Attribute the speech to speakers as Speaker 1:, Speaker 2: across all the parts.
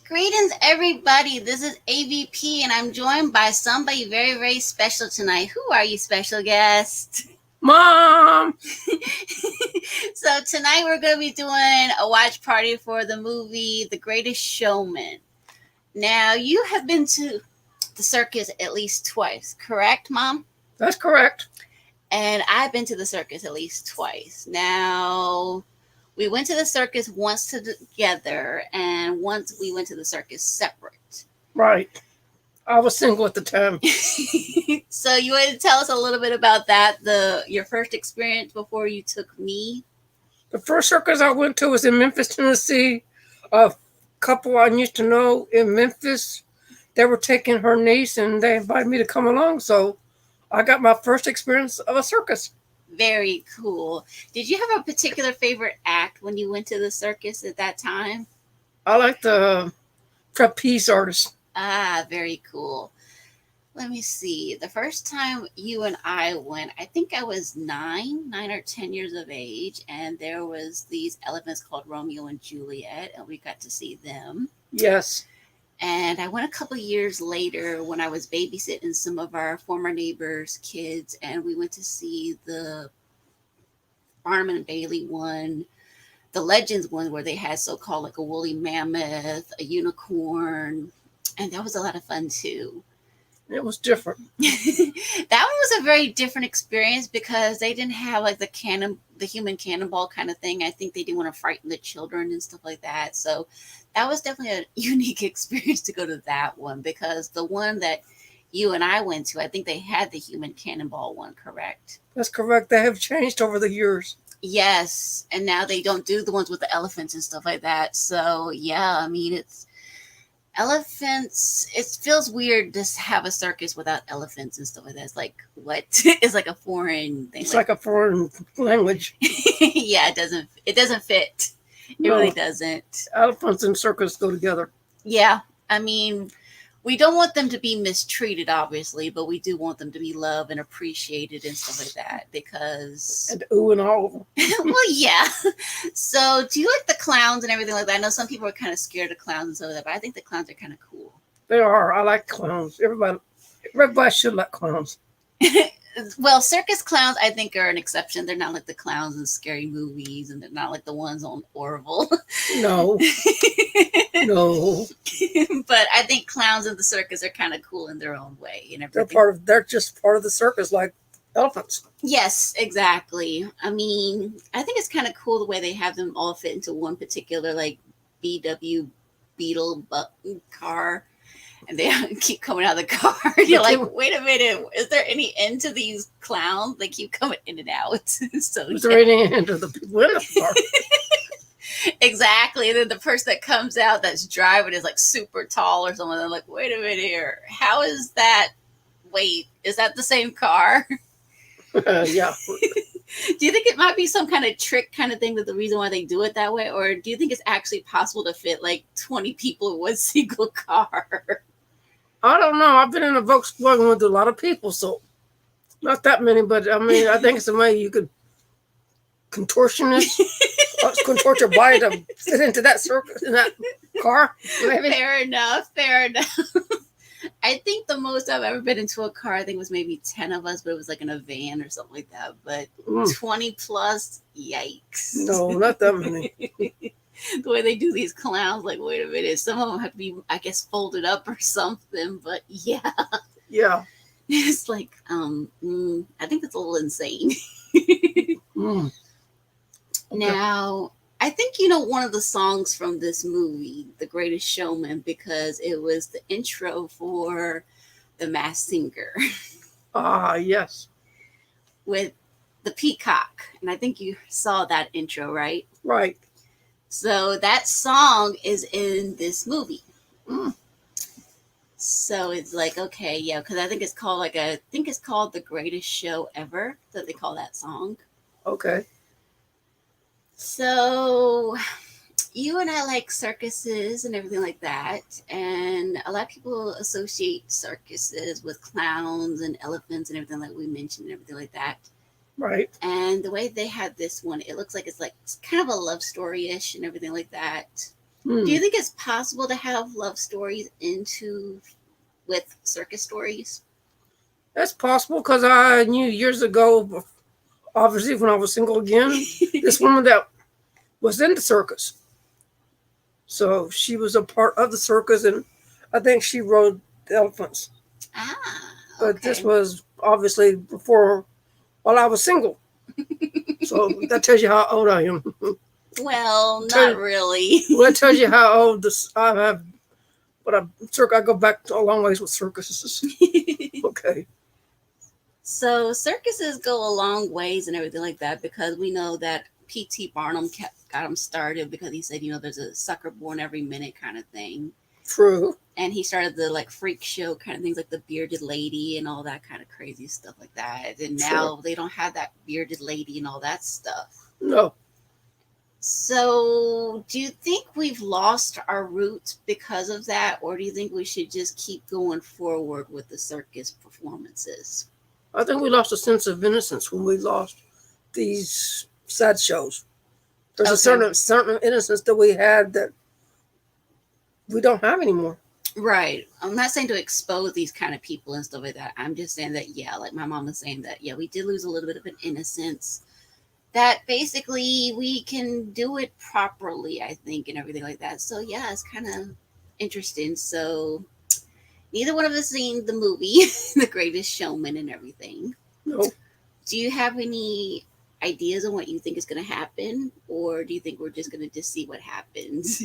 Speaker 1: Greetings, everybody. This is AVP, and I'm joined by somebody very, very special tonight. Who are you, special guest?
Speaker 2: Mom!
Speaker 1: So, tonight we're going to be doing a watch party for the movie The Greatest Showman. Now, you have been to the circus at least twice, correct, Mom?
Speaker 2: That's correct.
Speaker 1: And I've been to the circus at least twice. Now, we went to the circus once together, and once we went to the circus separate.
Speaker 2: Right. I was single at the time.
Speaker 1: So you want to tell us a little bit about that, your first experience before you took me?
Speaker 2: The first circus I went to was in Memphis, Tennessee. A couple I used to know in Memphis, they were taking her niece and they invited me to come along. So I got my first experience of a circus.
Speaker 1: Very cool. Did you have a particular favorite act when you went to the circus at that time?
Speaker 2: I like the trapeze artist.
Speaker 1: Ah, very cool. Let me see. The first time you and I went, I think I was 9 or 10 years of age, and there was these elephants called Romeo and Juliet, and we got to see them.
Speaker 2: Yes.
Speaker 1: And I went a couple years later when I was babysitting some of our former neighbors' kids, and we went to see the Barnum and Bailey one, the Legends one, where they had so-called like a woolly mammoth, a unicorn, and that was a lot of fun too.
Speaker 2: It was different.
Speaker 1: That one was a very different experience because they didn't have like the human cannonball kind of thing. I think they didn't want to frighten the children and stuff like that. So that was definitely a unique experience to go to that one, because the one that you and I went to, I think they had the human cannonball one, correct?
Speaker 2: That's correct. They have changed over the years.
Speaker 1: Yes, and now they don't do the ones with the elephants and stuff like that. So yeah, I mean, it's elephants. It feels weird to have a circus without elephants and stuff like that. It's like, what? It's like a foreign thing.
Speaker 2: It's like a foreign language.
Speaker 1: Yeah, it doesn't fit. It really doesn't.
Speaker 2: Elephants and circus go together.
Speaker 1: Yeah, I mean, we don't want them to be mistreated, obviously, but we do want them to be loved and appreciated and stuff like that, because
Speaker 2: And ooh and all.
Speaker 1: well, yeah. So, do you like the clowns and everything like that? I know some people are kind of scared of clowns and stuff like that, but I think the clowns are kind of cool.
Speaker 2: They are. I like clowns. Everybody should like clowns.
Speaker 1: Well, circus clowns, I think, are an exception. They're not like the clowns in scary movies, and they're not like the ones on Orville.
Speaker 2: No. No.
Speaker 1: But I think clowns in the circus are kind of cool in their own way and everything.
Speaker 2: They're just part of the circus like elephants.
Speaker 1: Yes, exactly. I mean, I think it's kind of cool the way they have them all fit into one particular like BW Beetle car, and they keep coming out of the car. You're like, wait a minute, is there any end to these clowns? They keep coming in and out. So
Speaker 2: Is there any end to the people in the car?
Speaker 1: Exactly. And then the person that comes out that's driving is like super tall or something. They're like, wait a minute here. How is that? Wait, is that the same car?
Speaker 2: Yeah.
Speaker 1: Do you think it might be some kind of trick kind of thing, that the reason why they do it that way? Or do you think it's actually possible to fit like 20 people in one single car?
Speaker 2: I don't know. I've been in a Volkswagen with a lot of people, so not that many, but I mean, I think it's a way you could contort your body to fit into that circus in that car. Maybe.
Speaker 1: Fair enough. I think the most I've ever been into a car, I think, was maybe 10 of us, but it was like in a van or something like that. But 20 plus, yikes.
Speaker 2: No, not that many.
Speaker 1: The way they do these clowns, like, wait a minute, some of them have to be, I guess, folded up or something. But yeah.
Speaker 2: Yeah.
Speaker 1: It's like, I think that's a little insane.
Speaker 2: Okay.
Speaker 1: Now, I think one of the songs from this movie, The Greatest Showman, because it was the intro for The Masked Singer.
Speaker 2: Ah, yes.
Speaker 1: With the peacock. And I think you saw that intro, right?
Speaker 2: Right.
Speaker 1: So that song is in this movie. So it's like, okay, yeah, because I think it's called The Greatest Show Ever, that they call that song.
Speaker 2: Okay.
Speaker 1: So you and I like circuses and everything like that. And a lot of people associate circuses with clowns and elephants and everything like we mentioned and everything like that.
Speaker 2: Right.
Speaker 1: And the way they had this one, it looks like it's kind of a love story-ish and everything like that. Do
Speaker 2: Hmm.
Speaker 1: you think it's possible to have love stories into with circus stories?
Speaker 2: That's possible because I knew years ago, obviously when I was single again, this woman that was in the circus. So she was a part of the circus, and I think she rode the elephants.
Speaker 1: Ah,
Speaker 2: But this
Speaker 1: okay.
Speaker 2: was obviously before, while I was single. So that tells you how old I am.
Speaker 1: Well,
Speaker 2: Tell
Speaker 1: not
Speaker 2: you,
Speaker 1: really.
Speaker 2: well, that tells you how old this I have. But I go back a long ways with circuses. Okay.
Speaker 1: So circuses go a long ways and everything like that because we know that P.T. Barnum got him started because he said, there's a sucker born every minute kind of thing.
Speaker 2: True.
Speaker 1: And he started the like freak show kind of things like the bearded lady and all that kind of crazy stuff like that. And
Speaker 2: Sure.
Speaker 1: now they don't have that bearded lady and all that stuff.
Speaker 2: No.
Speaker 1: So, do you think we've lost our roots because of that, or do you think we should just keep going forward with the circus performances?
Speaker 2: I think we lost a sense of innocence when we lost these sad shows. There's a
Speaker 1: Okay,
Speaker 2: certain innocence that we had that we don't have anymore.
Speaker 1: right. I'm not saying to expose these kind of people and stuff like that. I'm just saying that, yeah, like my mom was saying that, yeah, we did lose a little bit of an innocence. That basically we can do it properly, I think, and everything like that. So, yeah, it's kind of interesting. So, neither one of us seen the movie, The Greatest Showman, and everything.
Speaker 2: No.
Speaker 1: Do you have any ideas on what you think is going to happen, or do you think we're just going to just see what happens?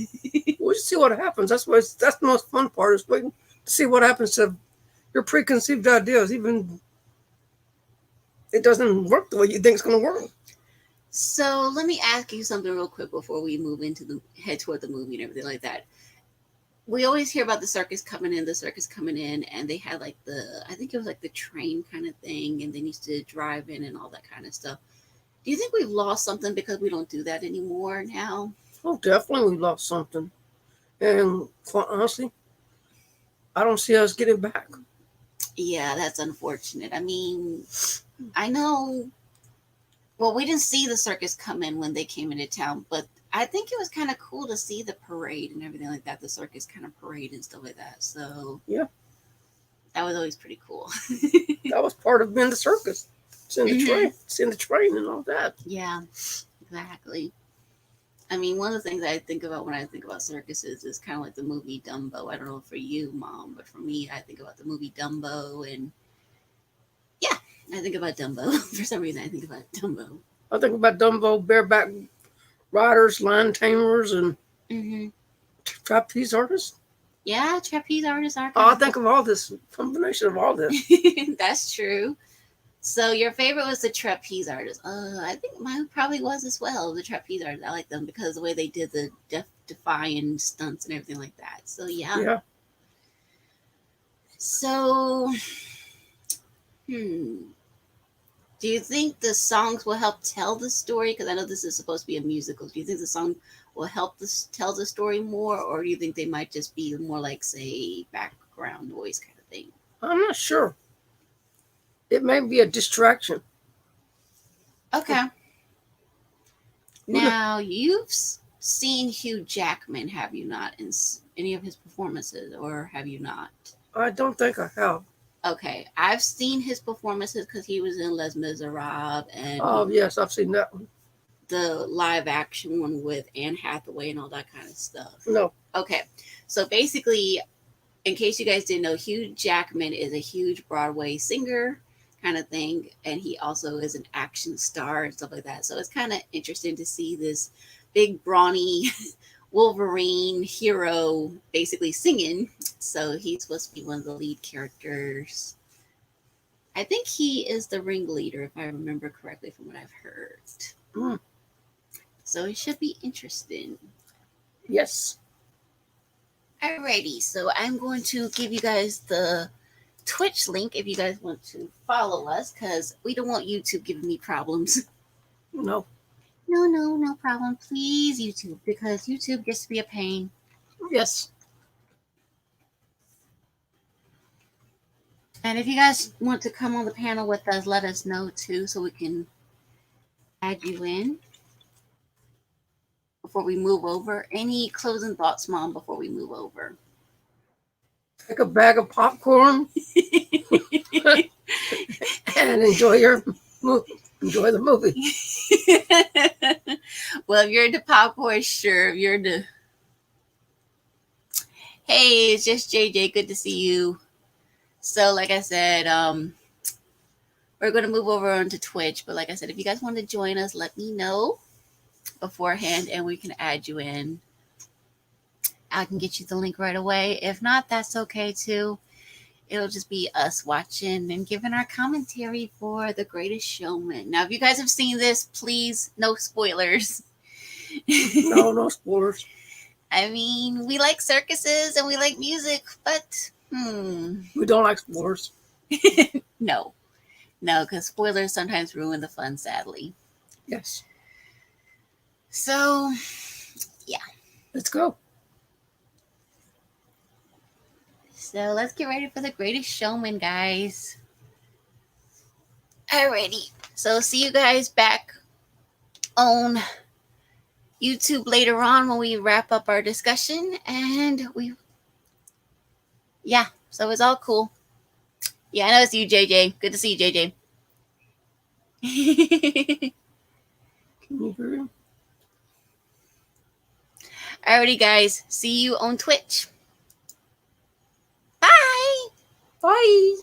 Speaker 2: We'll just see what happens. That's the most fun part is waiting to see what happens to your preconceived ideas. Even it doesn't work the way you think it's going to work.
Speaker 1: So let me ask you something real quick before we move into the head toward the movie and everything like that. We always hear about the circus coming in, and they had like I think it was like the train kind of thing, and they used to drive in and all that kind of stuff. Do you think we've lost something because we don't do that anymore now?
Speaker 2: Oh, definitely we lost something. And quite honestly, I don't see us getting back.
Speaker 1: Yeah, that's unfortunate. I mean, I know. Well, we didn't see the circus come in when they came into town, but I think it was kind of cool to see the parade and everything like that, the circus kind of parade and stuff like that. So
Speaker 2: Yeah,
Speaker 1: that was always pretty cool.
Speaker 2: that was part of being the circus.
Speaker 1: Hmm.
Speaker 2: Seeing the train and all that.
Speaker 1: Yeah, exactly. I mean, one of the things I think about when I think about circuses is kind of like the movie Dumbo. I don't know for you, Mom, but for me, I think about the movie Dumbo, and yeah, I think about Dumbo. For some reason, I think about Dumbo.
Speaker 2: I think about Dumbo, bareback riders, lion tamers, and
Speaker 1: Hmm.
Speaker 2: trapeze artists.
Speaker 1: Yeah, trapeze artists are
Speaker 2: Oh,
Speaker 1: kind
Speaker 2: I
Speaker 1: of
Speaker 2: think of all this combination of all this.
Speaker 1: cool. That's true. So your favorite was the trapeze artist. I think mine probably was as well. The trapeze artist. I like them because the way they did the defying stunts and everything like that. So yeah.
Speaker 2: Yeah,
Speaker 1: So hmm, do you think the songs will help tell the story? Because I know this is supposed to be a musical. Do you think the song will help this tell the story more, or do you think they might just be more like, say, background noise kind of thing?
Speaker 2: I'm not sure. It may be a distraction.
Speaker 1: Okay.
Speaker 2: Who the,
Speaker 1: Now you've seen Hugh Jackman, have you not, in any of his performances, or have you not?
Speaker 2: I don't think I have.
Speaker 1: Okay, I've seen his performances because he was in Les Miserables and
Speaker 2: Oh, yes, I've seen that one.
Speaker 1: the live action one with Anne Hathaway and all that kind of stuff.
Speaker 2: No.
Speaker 1: Okay, so basically, in case you guys didn't know, Hugh Jackman is a huge Broadway singer kind of thing, and he also is an action star and stuff like that. So it's kind of interesting to see this big, brawny Wolverine hero basically singing. So he's supposed to be one of the lead characters. I think he is the ringleader, if I remember correctly from what I've heard.
Speaker 2: Mm,
Speaker 1: So it should be interesting.
Speaker 2: yes.
Speaker 1: Alrighty, so I'm going to give you guys the Twitch link if you guys want to follow us because we don't want YouTube giving me problems.
Speaker 2: No.
Speaker 1: No, no, no problem. Please, YouTube, because YouTube gets to be a pain.
Speaker 2: Yes.
Speaker 1: And if you guys want to come on the panel with us, let us know too so we can add you in. before we move over? Any closing thoughts, Mom, before we move over?
Speaker 2: Take a bag of popcorn and enjoy the movie.
Speaker 1: Well, if you're into popcorn, sure. If you're into, hey, it's just JJ. Good to see you. So, like I said, we're going to move over onto Twitch. But like I said, if you guys want to join us, let me know beforehand and we can add you in. I can get you the link right away. If not, that's okay too. It'll just be us watching and giving our commentary for The Greatest Showman. Now, if you guys have seen this, please, no spoilers.
Speaker 2: No spoilers.
Speaker 1: I mean, we like circuses and we like music, but
Speaker 2: we don't like spoilers.
Speaker 1: No, because spoilers sometimes ruin the fun, sadly.
Speaker 2: Yes.
Speaker 1: So, yeah.
Speaker 2: Let's go.
Speaker 1: So let's get ready for The Greatest Showman, guys. Alrighty. So see you guys back on YouTube later on when we wrap up our discussion. And so it's all cool. Yeah, I know it's you, JJ. Good to see you, JJ.
Speaker 2: Can you hear him?
Speaker 1: Alrighty, guys. See you on Twitch. Bye.
Speaker 2: Bye.